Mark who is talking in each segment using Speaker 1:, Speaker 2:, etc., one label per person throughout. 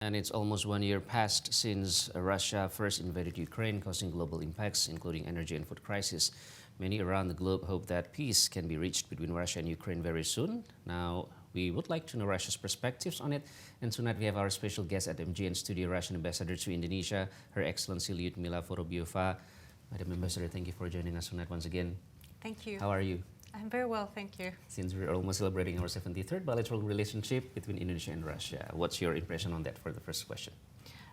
Speaker 1: And it's almost 1 year past since Russia first invaded Ukraine, causing global impacts, including energy and food crisis. Many around the globe hope that peace can be reached between Russia and Ukraine very soon. Now, we would like to know Russia's perspectives on it. And tonight we have our special guest at MGN studio, Russian Ambassador to Indonesia, Her Excellency Lyudmila Vorobyova. Madam Ambassador, thank you for joining us tonight once again.
Speaker 2: Thank you.
Speaker 1: How are you?
Speaker 2: I'm very well, thank you.
Speaker 1: Since we're almost celebrating our 73rd bilateral relationship between Indonesia and Russia, what's your impression on that for the first question?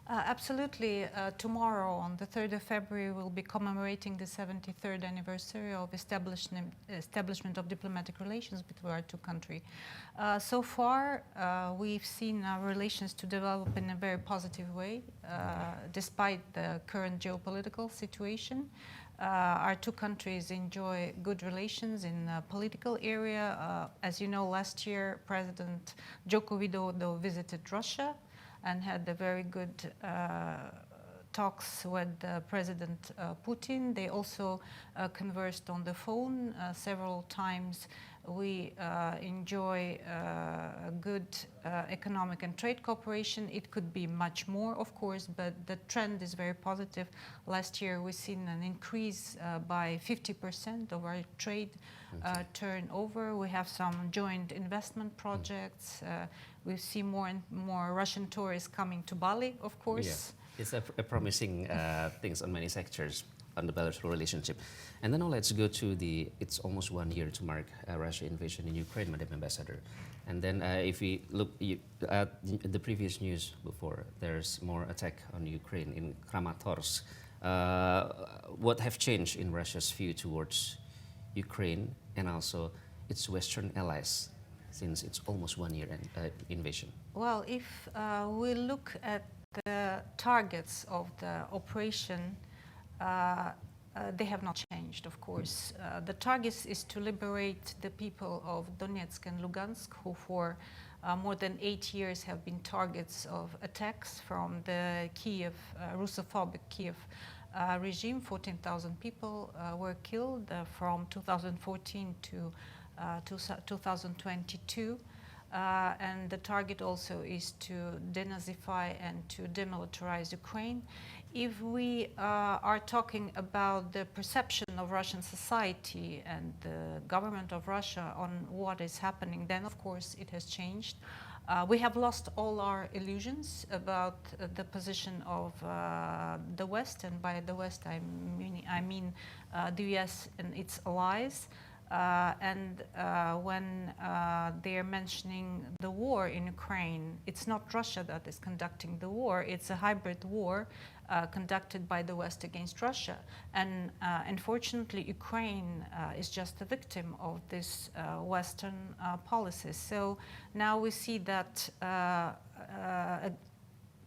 Speaker 2: Absolutely. Tomorrow, on the 3rd of February, we'll be commemorating the 73rd anniversary of establishment of diplomatic relations between our two countries. So far, we've seen our relations to develop in a very positive way, despite the current geopolitical situation. Our two countries enjoy good relations in the political area. As you know, last year, President Joko Widodo visited Russia and had a very good talks with President Putin. They also conversed on the phone several times. We enjoy good economic and trade cooperation. It could be much more, of course, but the trend is very positive. Last year, we've seen an increase by 50% of our trade turnover. We have some joint investment projects. We see more and more Russian tourists coming to Bali, of course.
Speaker 1: Yeah. It's a promising things on many sectors on the bilateral relationship. And then now let's go to it's almost 1 year to mark Russia invasion in Ukraine, Madam Ambassador. And then if we look at the previous news before, there's more attack on Ukraine in Kramatorsk. What have changed in Russia's view towards Ukraine and also its Western allies since it's almost 1 year invasion?
Speaker 2: Well, if we look at the targets of the operation, they have not changed, of course. The target is to liberate the people of Donetsk and Lugansk, who for more than 8 years have been targets of attacks from the Kiev, Russophobic Kiev regime. 14,000 people were killed from 2014 to 2022. And the target also is to denazify and to demilitarize Ukraine. If we are talking about the perception of Russian society and the government of Russia on what is happening, then of course it has changed. We have lost all our illusions about the position of the West, and by the West I mean the US and its allies. When they are mentioning the war in Ukraine, it's not Russia that is conducting the war, it's a hybrid war conducted by the West against Russia. And unfortunately, Ukraine is just a victim of this Western policies. So now we see that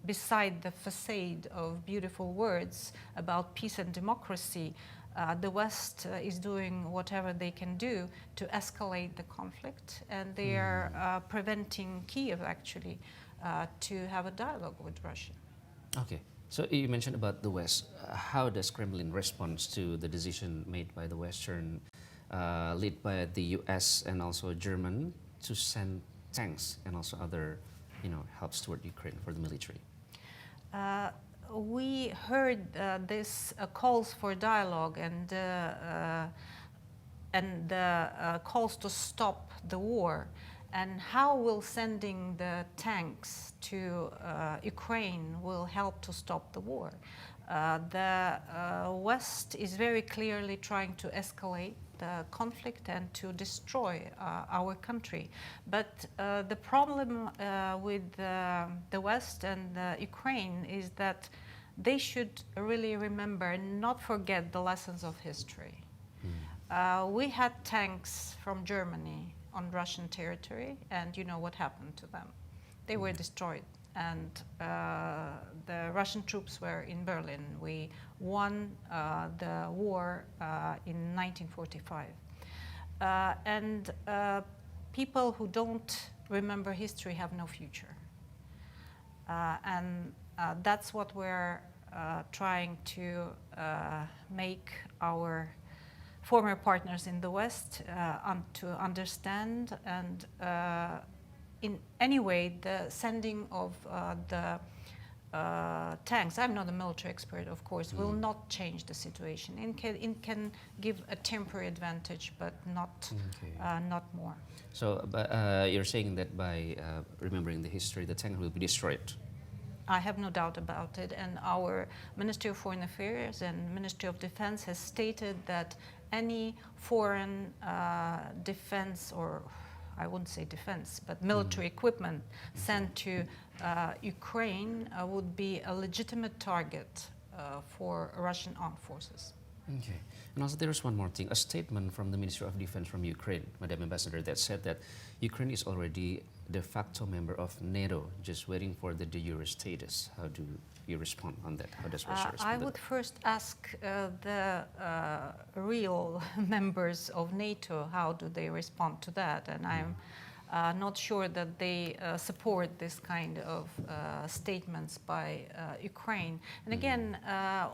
Speaker 2: beside the facade of beautiful words about peace and democracy, the West is doing whatever they can do to escalate the conflict, and they are preventing Kiev actually to have a dialogue with Russia.
Speaker 1: Okay, so you mentioned about the West. How does Kremlin respond to the decision made by the Western, led by the US and also German, to send tanks and also other, helps toward Ukraine for the military?
Speaker 2: We heard this calls for dialogue and calls to stop the war. And how will sending the tanks to Ukraine will help to stop the war? The West is very clearly trying to escalate the conflict and to destroy our country. But the problem with the West and Ukraine is that they should really remember and not forget the lessons of history. We had tanks from Germany on Russian territory, and you know what happened to them. They were destroyed, and the Russian troops were in Berlin. We won the war in 1945. And people who don't remember history have no future. And that's what we're trying to make our former partners in the West to understand and in any way, the sending of the tanks, I'm not a military expert, of course, will not change the situation. It can give a temporary advantage, but not, not more.
Speaker 1: So you're saying that by remembering the history, the tank will be destroyed?
Speaker 2: I have no doubt about it, and our Ministry of Foreign Affairs and Ministry of Defense has stated that any foreign defense, or I wouldn't say defense, but military equipment sent to Ukraine would be a legitimate target for Russian armed forces.
Speaker 1: Okay. And also there's one more thing, a statement from the Ministry of Defense from Ukraine, Madam Ambassador, that said that Ukraine is already de facto member of NATO, just waiting for the de jure status. How do you respond on that? How does Russia respond?
Speaker 2: I would first ask the real members of NATO, how do they respond to that? And I'm not sure that they support this kind of statements by Ukraine. And again,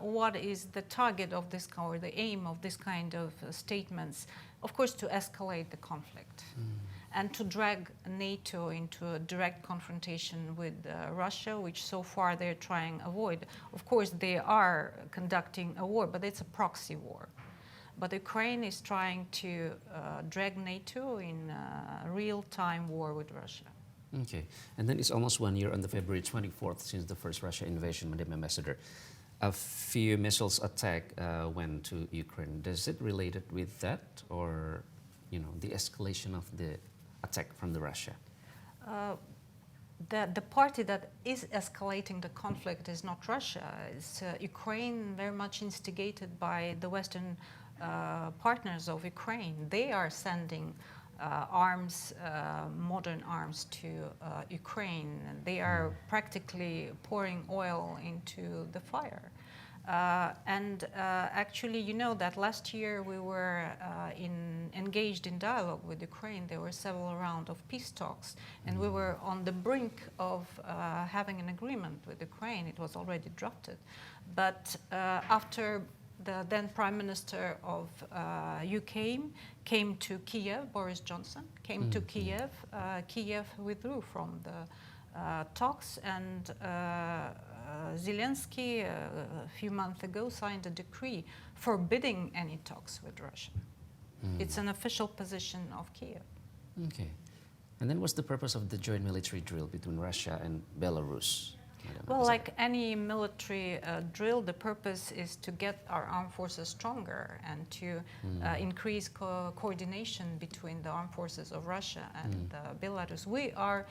Speaker 2: what is the target of this, or the aim of this kind of statements? Of course, to escalate the conflict and to drag NATO into a direct confrontation with Russia, which so far they're trying to avoid. Of course, they are conducting a war, but it's a proxy war. But Ukraine is trying to drag NATO in a real-time war with Russia.
Speaker 1: Okay, and then it's almost 1 year on the February 24th since the first Russia invasion, Madam Ambassador. A few missiles attack went to Ukraine. Does it related with that, or the escalation of the attack from the Russia?
Speaker 2: The party that is escalating the conflict is not Russia. It's Ukraine, very much instigated by the Western partners of Ukraine. They are sending arms, modern arms to Ukraine. They are practically pouring oil into the fire. Actually, you know that last year we were engaged in dialogue with Ukraine. There were several rounds of peace talks, and we were on the brink of having an agreement with Ukraine. It was already drafted. But after the then Prime Minister of UK came to Kiev, Boris Johnson came to Kiev, Kiev withdrew from the talks, and Zelensky a few months ago signed a decree forbidding any talks with Russia. It's an official position of Kiev.
Speaker 1: Okay. And then what's the purpose of the joint military drill between Russia and Belarus?
Speaker 2: Well, like any military drill, the purpose is to get our armed forces stronger and to increase coordination between the armed forces of Russia and Belarus. We are,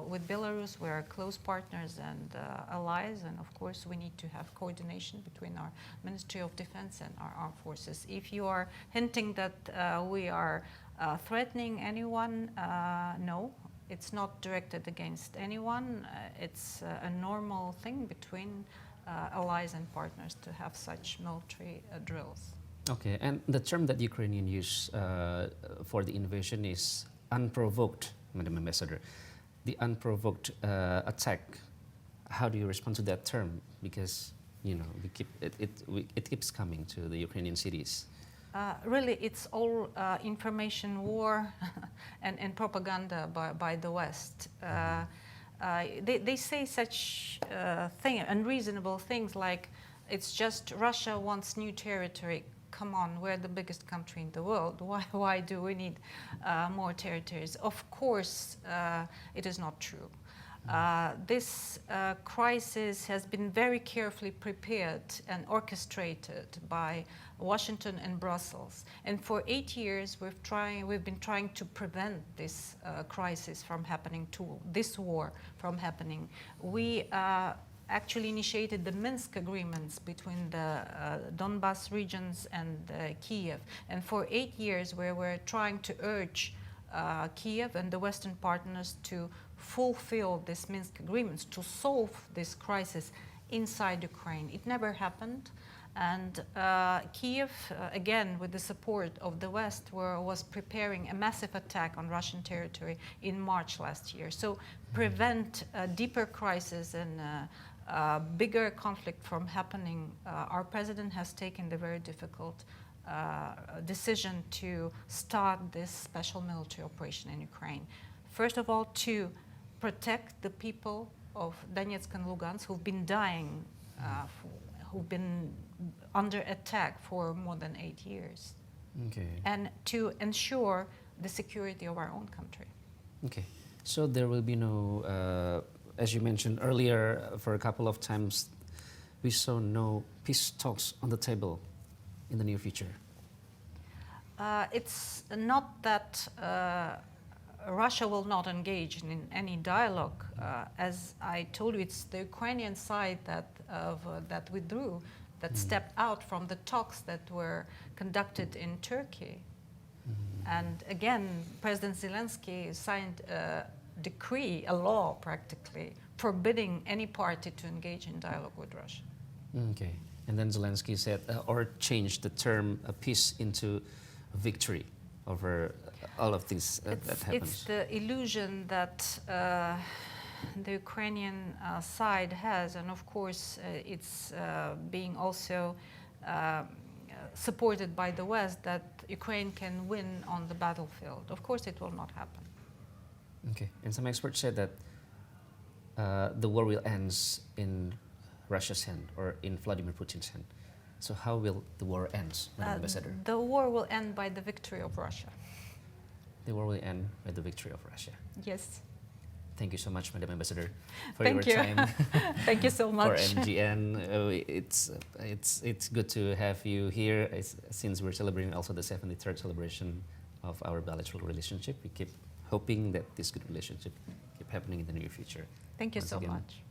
Speaker 2: with Belarus, we are close partners and allies, and of course we need to have coordination between our Ministry of Defense and our armed forces. If you are hinting that we are threatening anyone, no. It's not directed against anyone. It's a normal thing between allies and partners to have such military drills.
Speaker 1: Okay, and the term that Ukrainians use for the invasion is unprovoked, Madam Ambassador. The unprovoked attack, how do you respond to that term? Because, it keeps coming to the Ukrainian cities.
Speaker 2: Really, it's all information war and propaganda by the West. They say such unreasonable things like, it's just Russia wants new territory. Come on, we're the biggest country in the world. Why do we need more territories? Of course, it is not true. This crisis has been very carefully prepared and orchestrated by Washington and Brussels. And for 8 years, we've been trying to prevent this crisis from happening, this war from happening. We actually initiated the Minsk agreements between the Donbas regions and Kiev. And for 8 years, we were trying to urge Kiev and the Western partners to fulfill these Minsk agreements, to solve this crisis inside Ukraine. It never happened. And Kiev, again, with the support of the West, was preparing a massive attack on Russian territory in March last year. So prevent a deeper crisis and a bigger conflict from happening, our president has taken the very difficult decision to start this special military operation in Ukraine. First of all, to protect the people of Donetsk and Lugansk who've been dying, who've been under attack for more than 8 years.
Speaker 1: Okay.
Speaker 2: And to ensure the security of our own country.
Speaker 1: Okay. So there will be no, as you mentioned earlier, for a couple of times, we saw no peace talks on the table in the near future.
Speaker 2: It's not that Russia will not engage in any dialogue. As I told you, it's the Ukrainian side that withdrew, that stepped out from the talks that were conducted in Turkey. And again, President Zelensky signed a decree, a law practically, forbidding any party to engage in dialogue with Russia.
Speaker 1: Okay. And then Zelensky said, or changed the term peace into victory over all of things that happens.
Speaker 2: It's the illusion that the Ukrainian side has, and of course it's being also supported by the West, that Ukraine can win on the battlefield. Of course it will not happen.
Speaker 1: Okay, and some experts said that the war will end in Russia's hand or in Vladimir Putin's hand. So how will the war end, Madam Ambassador?
Speaker 2: The war will end by the victory of Russia.
Speaker 1: The war will end by the victory of Russia.
Speaker 2: Yes.
Speaker 1: Thank you so much, Madam Ambassador, for
Speaker 2: Thank
Speaker 1: your
Speaker 2: you.
Speaker 1: time.
Speaker 2: Thank you so much.
Speaker 1: For MGN, it's good to have you here. Since we're celebrating also the 73rd celebration of our bilateral relationship, we keep hoping that this good relationship keep happening in the near future.
Speaker 2: Thank you
Speaker 1: Once
Speaker 2: so
Speaker 1: again,
Speaker 2: much.